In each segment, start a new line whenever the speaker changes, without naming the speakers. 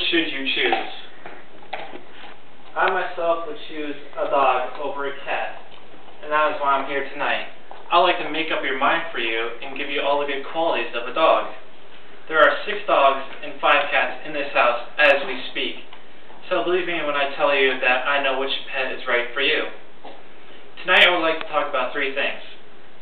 Which should you choose? I myself would choose a dog over a cat, and that is why I'm here tonight. I'd like to make up your mind for you and give you all the good qualities of a dog. There are 6 dogs and 5 cats in this house as we speak, so believe me when I tell you that I know which pet is right for you. Tonight I would like to talk about 3 things.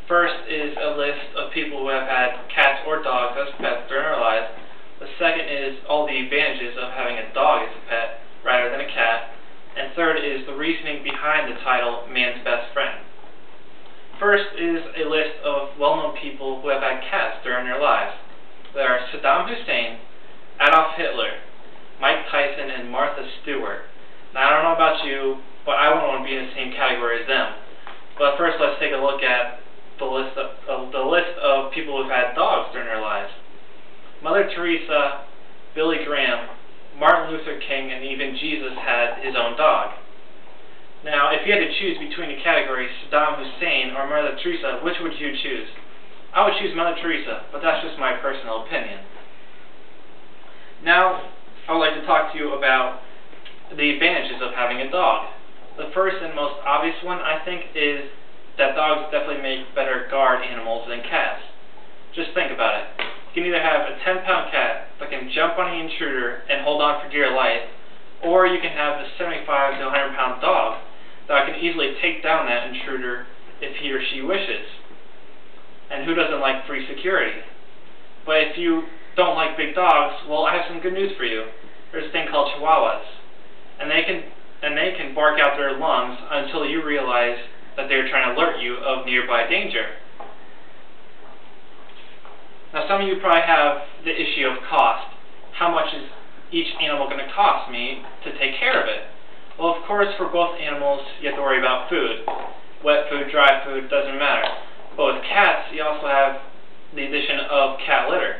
First is a list of people who have had cats or dogs as pets during their lives. The second is all the advantages of having a dog as a pet rather than a cat. And third is the reasoning behind the title, Man's Best Friend. First is a list of well-known people who have had cats during their lives. There are Saddam Hussein, Adolf Hitler, Mike Tyson, and Martha Stewart. Now I don't know about you, but I wouldn't want to be in the same category as them. But first let's take a look at the list of people who have had dogs during their lives. Mother Teresa, Billy Graham, Martin Luther King, and even Jesus had his own dog. Now, if you had to choose between the categories Saddam Hussein or Mother Teresa, which would you choose? I would choose Mother Teresa, but that's just my personal opinion. Now, I would like to talk to you about the advantages of having a dog. The first and most obvious one, I think, is that dogs definitely make better guard animals than cats. Just think about it. You can either have a 10-pound cat that can jump on the intruder and hold on for dear life, or you can have a 75 to 100-pound dog that can easily take down that intruder if he or she wishes. And who doesn't like free security? But if you don't like big dogs, well, I have some good news for you. There's a thing called Chihuahuas, and they can bark out their lungs until you realize that they're trying to alert you of nearby danger. Now, some of you probably have the issue of cost. How much is each animal going to cost me to take care of it? Well, of course, for both animals, you have to worry about food. Wet food, dry food, doesn't matter. But with cats, you also have the addition of cat litter.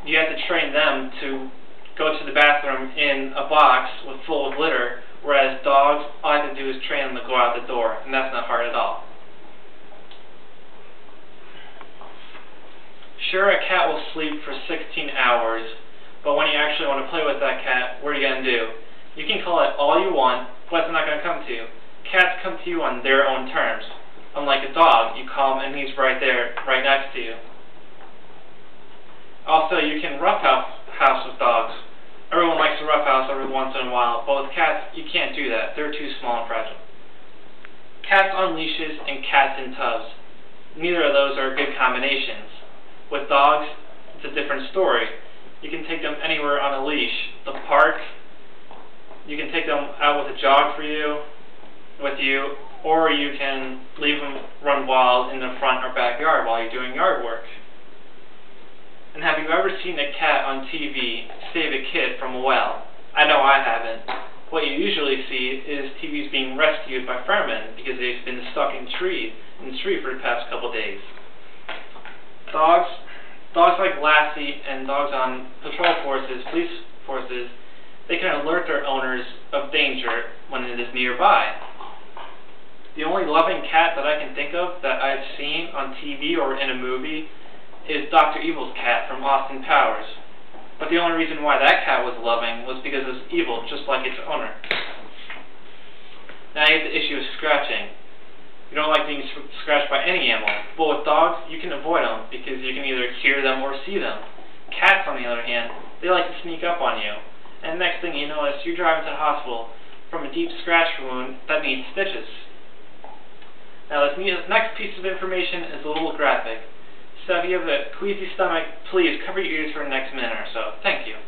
You have to train them to go to the bathroom in a box full of litter, whereas dogs, all I have to do is train them to go out the door, and that's not hard at all. Sure, a cat will sleep for 16 hours, but when you actually want to play with that cat, what are you going to do? You can call it all you want, but it's not going to come to you. Cats come to you on their own terms. Unlike a dog, you call him and he's right there, right next to you. Also, you can roughhouse with dogs. Everyone likes to roughhouse every once in a while, but with cats, you can't do that. They're too small and fragile. Cats on leashes and cats in tubs. Neither of those are good combinations. With dogs, it's a different story. You can take them anywhere on a leash. The park, you can take them out with a jog with you, or you can leave them run wild in the front or backyard while you're doing yard work. And have you ever seen a cat on TV save a kid from a well? I know I haven't. What you usually see is TVs being rescued by firemen because they've been stuck in the tree for the past couple days. Dogs like Lassie and dogs on patrol forces, police forces, they can alert their owners of danger when it is nearby. The only loving cat that I can think of that I've seen on TV or in a movie is Dr. Evil's cat from Austin Powers. But the only reason why that cat was loving was because it was evil, just like its owner. Now you have the issue of scratching. You don't like being scratched by any animal, but with dogs, you can avoid them because you can either hear them or see them. Cats, on the other hand, they like to sneak up on you, and the next thing you notice, you're driving to the hospital from a deep scratch wound that needs stitches. Now this next piece of information is a little graphic, so if you have a queasy stomach, please cover your ears for the next minute or so. Thank you.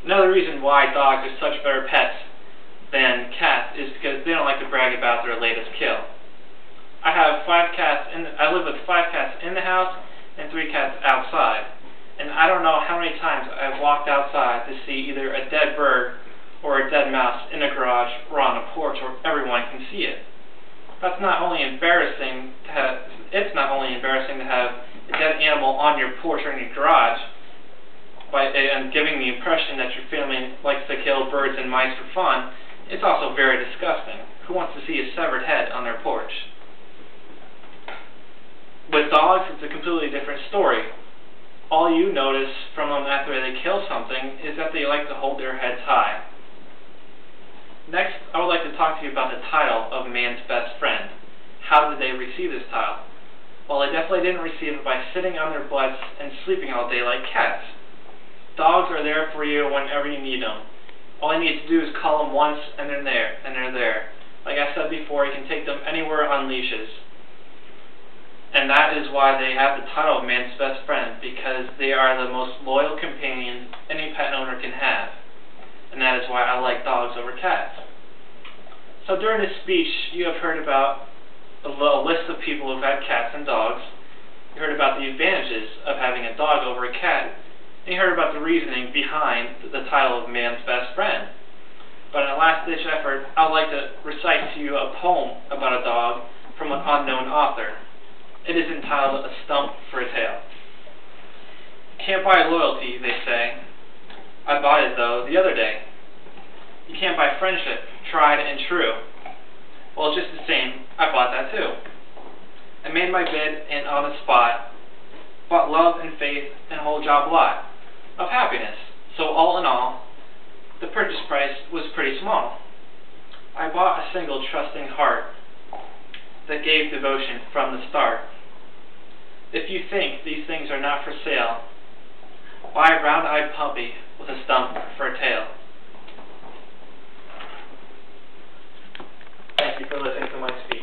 Another reason why dogs are such better pets than cats is because they don't like to brag about their latest kill. I live with 5 cats in the house and 3 cats outside. And I don't know how many times I've walked outside to see either a dead bird or a dead mouse in a garage or on a porch where everyone can see it. It's not only embarrassing to have a dead animal on your porch or in your garage and giving the impression that your family likes to kill birds and mice for fun, it's also very disgusting. Who wants to see a severed head on their porch? With dogs, it's a completely different story. all you notice from them after they kill something is that they like to hold their heads high. Next, I would like to talk to you about the title of man's best friend. How did they receive this title? Well, they definitely didn't receive it by sitting on their butts and sleeping all day like cats. Dogs are there for you whenever you need them. All you need to do is call them once and they're there. Like I said before, you can take them anywhere on leashes. And that is why they have the title of man's best friend, because they are the most loyal companion any pet owner can have. And that is why I like dogs over cats. So during this speech, you have heard about a list of people who have had cats and dogs. You heard about the advantages of having a dog over a cat. And you heard about the reasoning behind the title of man's best friend. But in a last-ditch effort, I would like to recite to you a poem about a dog from an unknown author. It is entitled A Stump for a Tail. Can't buy loyalty, they say. I bought it, though, the other day. You can't buy friendship, tried and true. Well, just the same, I bought that too. I made my bid and on the spot, bought love and faith and a whole job lot of happiness. So all in all, the purchase price was pretty small. I bought a single trusting heart that gave devotion from the start. If you think these things are not for sale, buy a round-eyed puppy with a stump for a tail. Thank you for listening to my speech.